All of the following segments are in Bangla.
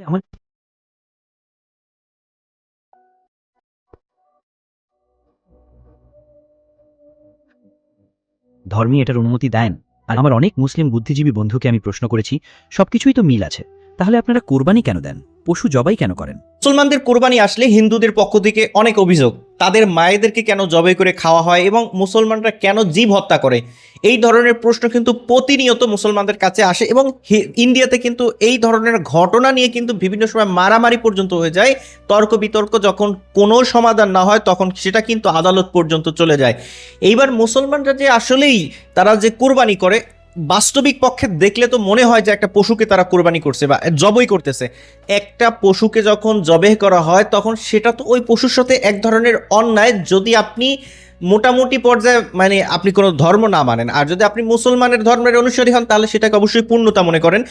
আমার ধর্মই এটার অনুমতি দেন। আর আমার অনেক মুসলিম বুদ্ধিজীবী বন্ধুকে আমি প্রশ্ন করেছি, সবকিছুই তো মিল আছে, তাহলে আপনারা কোরবানি কেন দেন, পশু জবাই কেন করেন? মুসলমানদের কোরবানি আসলে হিন্দুদের পক্ষ থেকে অনেক অভিযোগ, তাদের মায়েদেরকে কেন জবাই করে খাওয়া হয় এবং মুসলমানরা কেন জীব হত্যা করে, এই ধরনের প্রশ্ন কিন্তু প্রতিনিয়ত মুসলমানদের কাছে আসে। এবং ইন্ডিয়াতে কিন্তু এই ধরনের ঘটনা নিয়ে কিন্তু বিভিন্ন সময় মারামারি পর্যন্ত হয়ে যায়। তর্ক বিতর্ক যখন কোনো সমাধান না হয় তখন সেটা কিন্তু আদালত পর্যন্ত চলে যায়। এইবার মুসলমানরা যে আসলেই তারা যে কোরবানি করে, বাস্তবিক পক্ষে দেখলে তো মনে হয় যে একটা পশুকে তারা কোরবানি করছে বা জবই করতেছে। একটা পশুকে যখন জবেহ করা হয় তখন সেটা তো ওই পশুর সাথে এক ধরনের অন্যায়, যদি আপনি মোটামুটি পর্যায়ে মানে আপনি কোনো ধর্ম না মানেন। আর যদি আপনি মুসলমানের ধর্মের অনুসারী হন তাহলে সেটাকে অবশ্যই পূর্ণতা মনে করেন।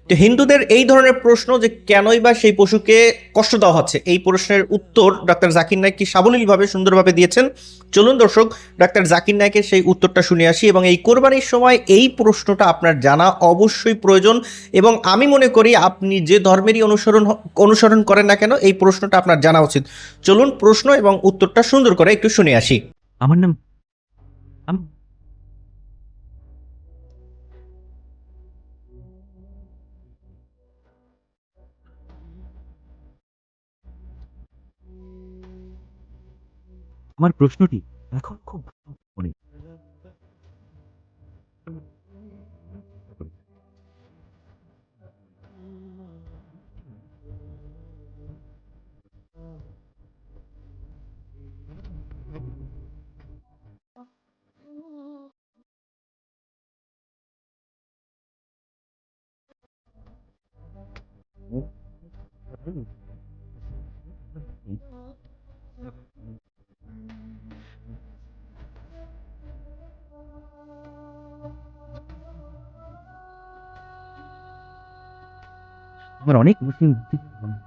তো হিন্দুদের এই ধরনের প্রশ্ন যে কেনই বা সেই পশুকে কষ্ট দেওয়া হচ্ছে, এই প্রশ্নের উত্তর ডাক্তার জাকির নায়েক কি সাবলীলভাবে সুন্দরভাবে দিয়েছেন। চলুন দর্শক, ডাক্তার জাকির নায়েকের সেই উত্তরটা শুনে আসি। এবং এই কোরবানির সময় এই প্রশ্নটা আপনার জানা অবশ্যই প্রয়োজন। এবং আমি মনে করি আপনি যে ধর্মেরই অনুসরণ করেন না কেন এই প্রশ্নটা আপনার জানা উচিত। চলুন প্রশ্ন এবং উত্তরটা সুন্দর করে একটু শুনে আসি। আমার নাম আম- আমার প্রশ্নটি এখন খুব মনে আমার অনেক মুসলিম বুদ্ধিজীবী বন্ধু।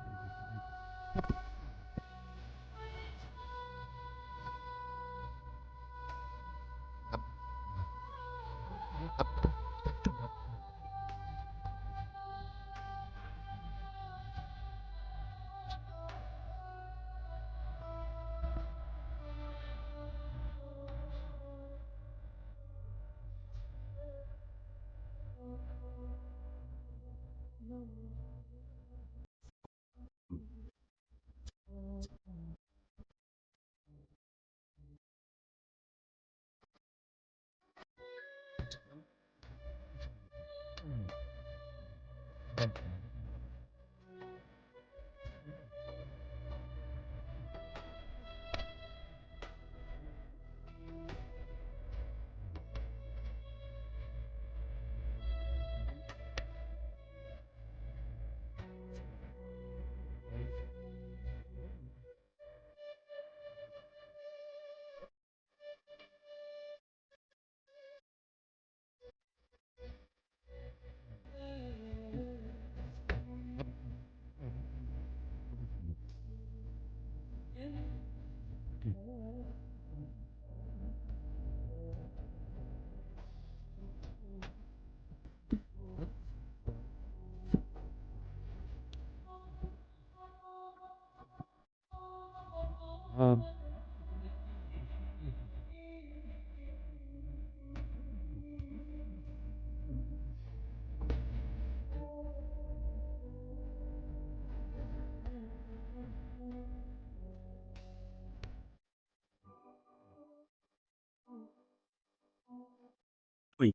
ওই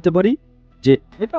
বলতে পারি যে এটা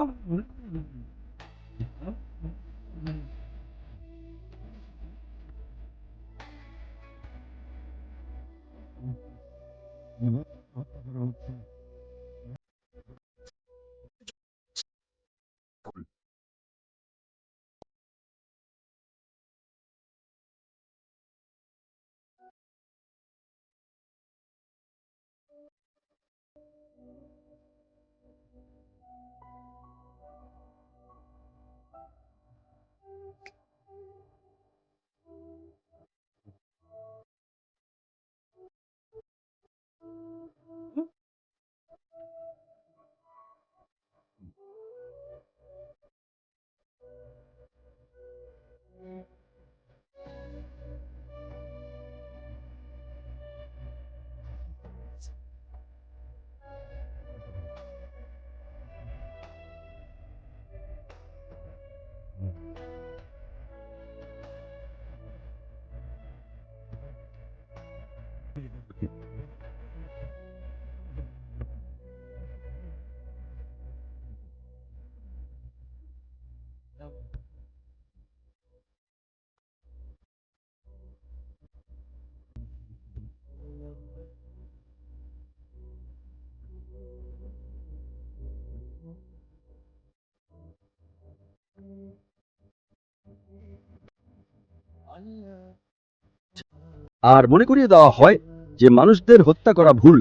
আর মনে করিয়ে দেওয়া হয় যে মানুষদের হত্যা করা ভুল,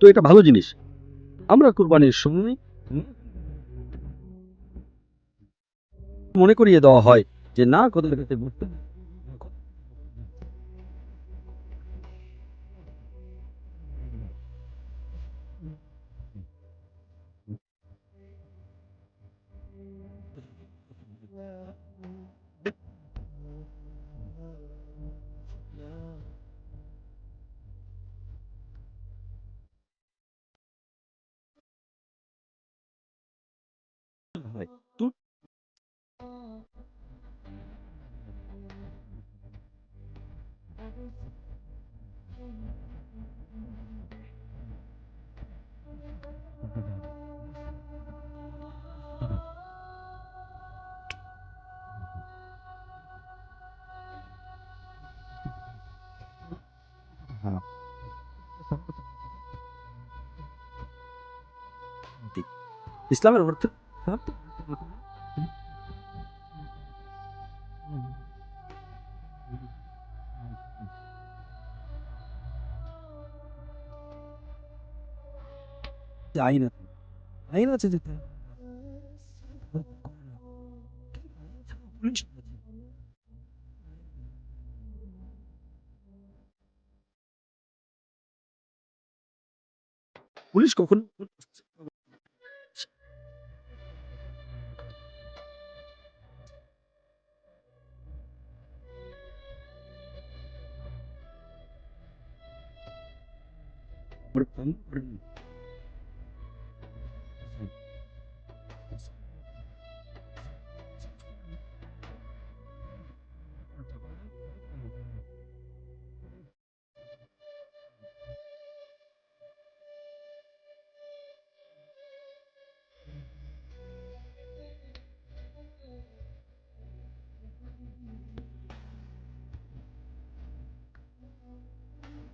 তো এটা ভালো জিনিস। আমরা কুরবানির সময় মনে করিয়ে দেওয়া হয় যে না কত হয়। তো ইসলামের অর্থ আইন আছে, আইন আছে যেটা পুলিশ পুলিশ কখন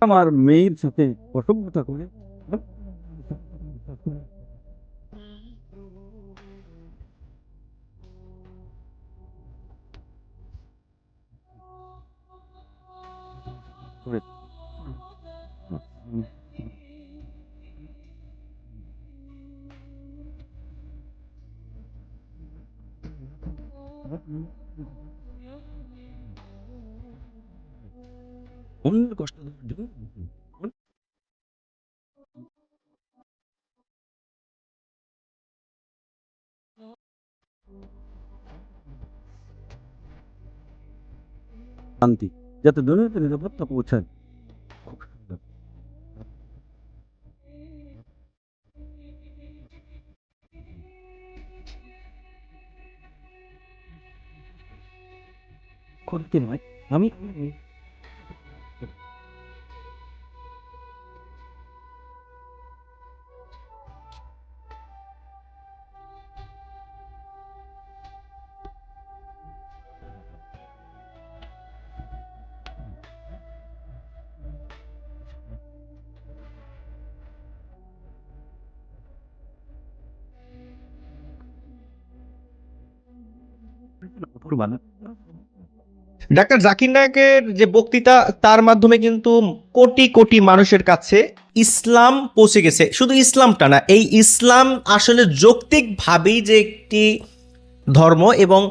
আমার মেয়ের সাথে অসভ্যতা করে অন্যের কষ্ট দেওয়ার জন্য শান্তি যাতে দুনিয়াতে নিরাপত্তা পৌঁছায়। খুব সুন্দর। করতে নয়, আমি কুরবান। ডাক্তার জাকির নায়েকের যে বক্তৃতা, তার মাধ্যমে কিন্তু কোটি কোটি মানুষের কাছে ইসলাম পৌঁছে গেছে। শুধু ইসলামটা না, এই ইসলাম আসলে যৌক্তিকভাবেই যে একটি ধর্ম এবং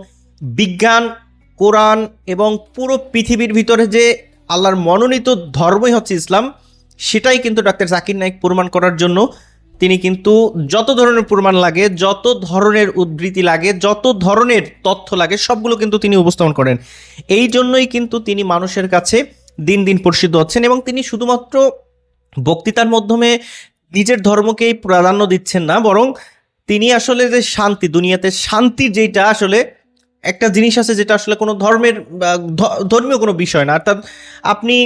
বিজ্ঞান, কোরআন এবং পুরো পৃথিবীর ভিতরে যে আল্লাহর মনোনীত ধর্মই হচ্ছে ইসলাম, সেটাই কিন্তু ডাক্তার জাকির নায়েক প্রমাণ করার জন্য তিনি কিন্তু যত ধরনের প্রমাণ লাগে, যত ধরনের উদ্ধৃতি লাগে, যত ধরনের তথ্য লাগে, সবগুলো কিন্তু তিনি উপস্থাপন করেন। এই জন্যই কিন্তু তিনি মানুষের কাছে দিন দিন প্রসিদ্ধ হচ্ছেন এবং তিনি শুধুমাত্র বক্তৃতার মাধ্যমে নিজের ধর্মকেই প্রাধান্য দিচ্ছেন না, বরং তিনি আসলে যে শান্তি, দুনিয়াতে শান্তির যেটা আসলে একটা জিনিস আছে যেটা আসলে কোনো ধর্মের ধর্মীয় কোনো বিষয় না, অর্থাৎ আপনি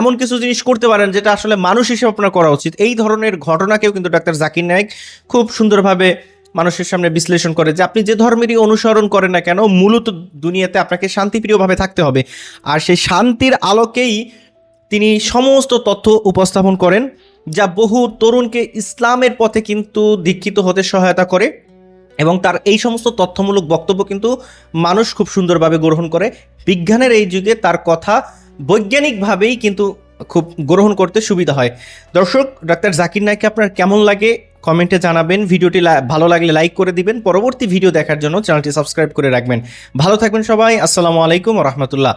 এমন কিছু জিনিস করতে পারেন যেটা আসলে মানুষ হিসেবে আপনার করা উচিত। এই ধরনের ঘটনাকেও কিন্তু ডাক্তার জাকির নায়েক খুব সুন্দরভাবে মানুষের সামনে বিশ্লেষণ করে যে আপনি যে ধর্মেরই অনুসরণ করেন না কেন, মূলত দুনিয়াতে আপনাকে শান্তিপ্রিয়ভাবে থাকতে হবে। আর সেই শান্তির আলোকেই তিনি সমস্ত তথ্য উপস্থাপন করেন, যা বহু তরুণকে ইসলামের পথে কিন্তু দীক্ষিত হতে সহায়তা করে এবং তার এই সমস্ত তথ্যমূলক বক্তব্য কিন্তু মানুষ খুব সুন্দরভাবে গ্রহণ করে। বিজ্ঞানের এই যুগে তার কথা বৈজ্ঞানিকভাবেই কিন্তু খুব গ্রহণ করতে সুবিধা হয়। দর্শক, ডাক্তার জাকির নায়েককে আপনার কেমন লাগে কমেন্টে জানাবেন। ভিডিওটি ভালো লাগলে লাইক করে দিবেন। পরবর্তী ভিডিও দেখার জন্য চ্যানেলটি সাবস্ক্রাইব করে রাখবেন। ভালো থাকবেন সবাই। আসসালামু আলাইকুম ওয়া রাহমাতুল্লাহ।